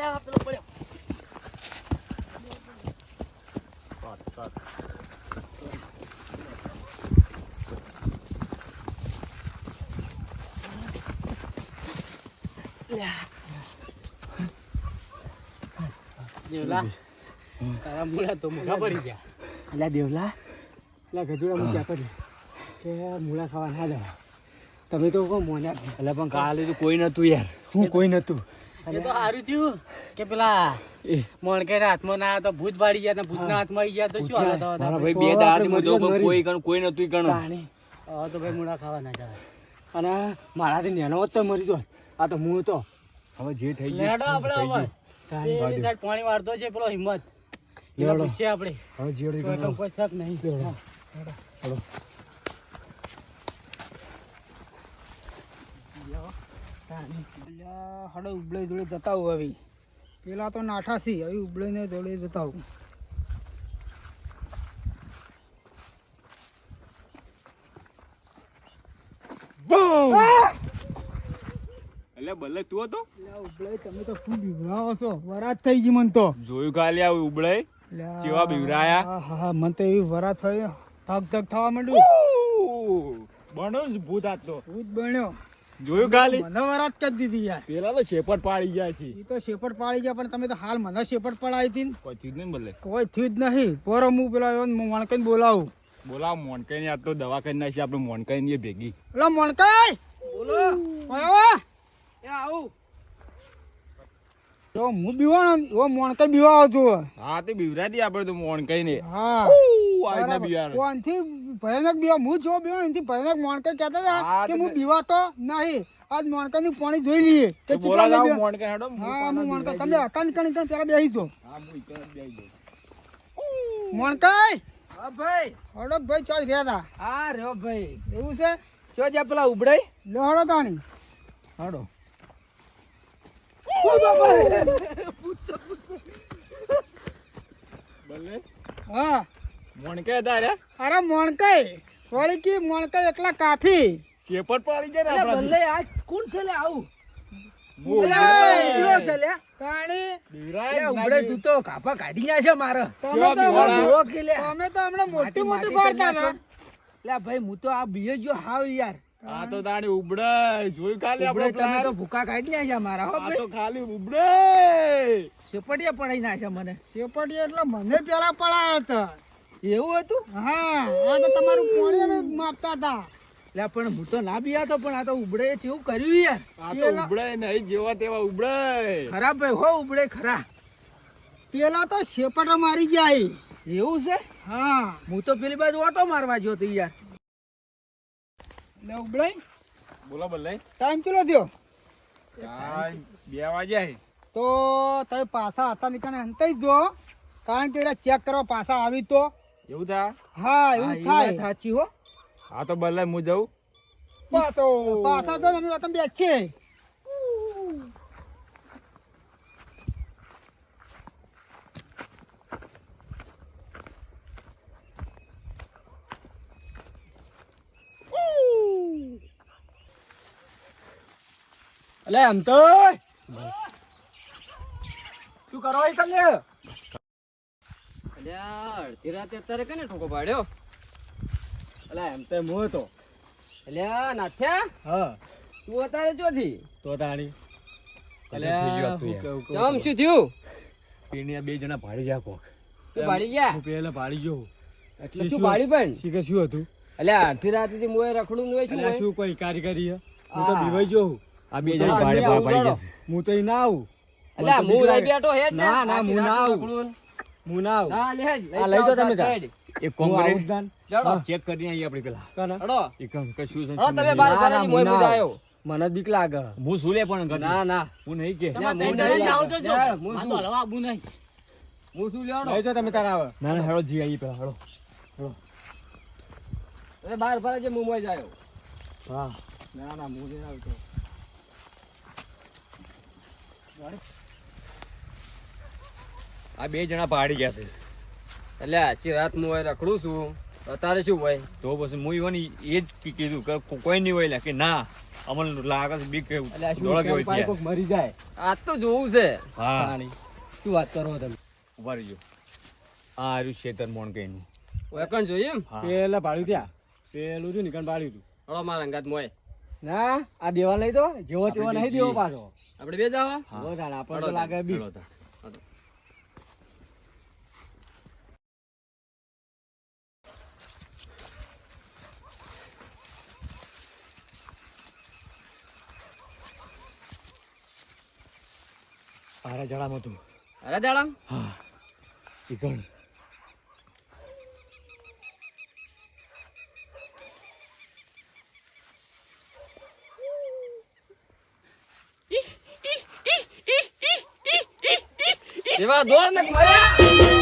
અલ્યા પેલો પડ્યો. દેવલા તારા મૂળા તો મોઢા પડી ગયા. એટલે દેવલા એટલે ગજુડા હું ક્યાં કર્યું કે મૂળા ખાવા ના દેવા તમે તો કહો મોન્યા. એટલે પણ કાલે તો કોઈ નતું યાર. હું કોઈ નતું. એ તો સારું થયું કે પેલા મોણકે હાથમાં ના આવ્યા તો ભૂત બાળી ગયા, ભૂતના હાથમાં આવી ગયા તો શું હાલત મારા હતા? ભાઈ બે દાડાથી હું જોઉં પણ કોઈ નતું ગણો. હવે તો ભાઈ મૂળા ખાવા ના જવાય. અને મારાથી નેનો હોત તો મરી ગયો. આ તો હું તો હવે જે થઈ લેડો આપણે ગયું હવે. પેલી સાઈડ પાણી વાળતો છે પેલો હિંમત. એને પૂછીએ આપણે. હવે જીવડી કોઈ તો કોઈ શક નહીં. હડો ઉબળે જોડે જતા હું હવે. પેલા તો નાઠા સી હવે ઉબળે ને જોડે જતા હું. એટલે ભલે તું હતો ઉબળે તમે તો શું બીવરાવો છો? વરાત થઈ ગઈ મન તો. જોયું કાલે આવું ઉબળે કેવા બીવરાયા. હા મન તો એવી વરાત થઈ થક થક થવા માંડ્યું. બનો જ ભૂત આ તો ભૂત બન્યો. જોયું કાલે મને વરાત કરી દીધી યાર. પેલા તો શેપટ પાડી ગયા છે. એ તો શેપટ પાડી ગયા પણ તમે તો હાલ મને શેપટ પડાવી હતી ને. પછી નહીં ભલે કોઈ થયું જ નહીં. પોરો હું પેલા મોણકાઈ બોલાવું. બોલા મોનકાઈ ની આ તો દવા કરી નાખી આપણે મોનકાઈ ની ભેગી. પેલા મોણકાઈ બોલો. આવ્યા એ આવું. તો હું બીવાનો એવો મોણકાઈ બીવા છું. હા તે બીવરા દી આપણે તો મોનકાઈ ને. હા આજના બિયાર કોનથી ભયાનક બીવા હું જો બીવા એનથી ભયાનક મોણકાઈ કહેતા હતા કે હું બીવાતો નહીં. આજ મોણકાઈ ની પાણી જોઈ લઈએ કે બોલા કેટલા જાવ મોનકાઈ હેડો. હા હું મોણકાઈ તમે હતા ને કણી પેલા બેસી જો. હા હું ઈકણ બેહી જાઉં. મોણકાઈ હા ભાઈ. હડક ભાઈ ચોજ રહ્યા હતા. હા રહ્યો ભાઈ. એવું છે જો જા પેલા ઉબડાઈ. લે હડો તાણી હેડો. ભલે હા મોનકાઈ દારે અરે મોણકાઈ થોડી કી મોણકાઈ એકલા કાફી. શેપટ પાડી જાય ને અલ્યા આપણા ભલે આ કોણ છે લે આવું? ઉબડાઈ. છે લે. તાણી લે ઉબડાઈ તું તો કાપા કાઢી ન્યા છે મારે. તમે તો બીવાના? જોવો કે લે. તમે તો હમણાં મોટી મોટી માટી પાડતા હતા. લે ભાઈ હું તો આ બીએ જો હાવ યાર. આ તો તાણી ઉબડાઈ જોયું કાલે ઉબડાઈ આપણે તમે તો ભૂકા કાઢી ન્યા છે મારા. હો આ ભાઈ. તો ખાલી ઉબડાઈ. સેપટિયા પડાઈ નાખે મને. શેપટી એટલે મને પેલા પડાયા હતા. એવું હતું? હા આ તો તમારું પોણી અમે માપતા હતા. લે પણ હું તો ના બિયા તો પણ આ તો ઉબડે કેવું કર્યું યાર. આ તો ઉબડાઈ નહીં જેવા તેવા ઉબડાઈ. ખરાબ ભાઈ હો ઉબડે ખરા. પેલા તો શેપટા મારી જાય. એવું છે? હા હું તો પેલી બાજુ ઓટો મારવા ગયો તો યાર. લે ઉબળાઈ બોલો ભલે ટાઈમ ચલો થયો. 2 વાગ્યા તો તમે પાછા હતા નીકળે અંતે જો કારણ કે ચેક કરવા પાછા આવી તો. એવું થાય. હા એવું હા, એ થાય. વાત સાચી હો. હા તો ભલે હું જઉં. પાછા તો અમે વતન બેસીએ. અલે એમ તો શું કરો એ કલે? અલ્યા અડધી રાતે અત્યારે કને ઠોકો પાડ્યો? અલા એમ તો હું હતો. અલ્યા નાથ્યા હા તું અત્યારે ચોથી? તો તાણી થઈ ગયું હતું યાર. ચમ શું થયું? પીણીયા 2 જણા ભાડી જા કોક. તું ભાડી ગયા? હું પેલા ભાડી ગયો. એટલે શું ભાડી પણ? શીખે શું હતું? અલ્યા અડધી રાતે મોય રખડું ન હોય શું અલા હોય? શું કોઈ કારીગરી હે? હું તો હા. બીવાઈ ગયો. આ 2 જણા ભાડે આવું પડી રડો. જશે. હું તો ઈ ના આવું. અલ્યા હું લઈ બેઠો હે જ ને. ના, ના, આખી હું ના રાત આવું. રખડું. હું ના આવું. ના લે હેડ, આ લઈ જાઓ તમે તાર. હેડ. એક કોમ હું કરે આવું જ ના. જાડો. ચેક કરી આવીએ આપણે પેલા. કાના? હડો. એ કામ કશું છે હડો તમે બાર ના, બારની ના, મોય હું ના બુજાયો. મને બીક લાગે. હું શું લે પણ ઘર ના ના હું નહીં કે તમારે હું તઈ નહીં નડી જાઓ લાગે. તો જો. યાર, હું મારે શું? તો હળવા આબુ નહીં. હું શું લેવાનો? લઈ જાઓ તમે તારા આવે. ના ના હેડો જી આવી પેલા હેડો. અરે બાર ફરે છે મુંબઈ જાયો. હા ના ના હું નહીં આવતો. આ 2 જણા ભાડી ગયા છે. એટલે આખી રાત હું અહીં રખડું છું અત્યારે શું હોય? તો પછી હું ઈવન એ જ કીધું કે કોઈ નહીં હોય લે કે ના અમને લાગે છે બીક કેવું એટલે આ શું દોડા કેવું પાણી છે કોક મરી જાય આજ તો જોવું છે હા પાણી શું વાત કરો તમે ઉભા રહીજો આ આર્યું શેતર મોણ કઈનું વેકણ જોઈએ એમ હા પેલા ભાડ્યું ત્યાં પેલું રહ્યું નીકળ ભાડ્યું હતું હળો મારા અંગાત મોય ના આ દેવા લઈ તો જેવો તેવો આપણે નહીં જઈએ. દેવો પાછો આપણે બે જાવ હા. બહુ જાણે આપણને હળો તો લાગે બી હેડો તાર. આરા જડામાં તું અરે દાડા હા ઈકણ એવા દોડ ને માર્યા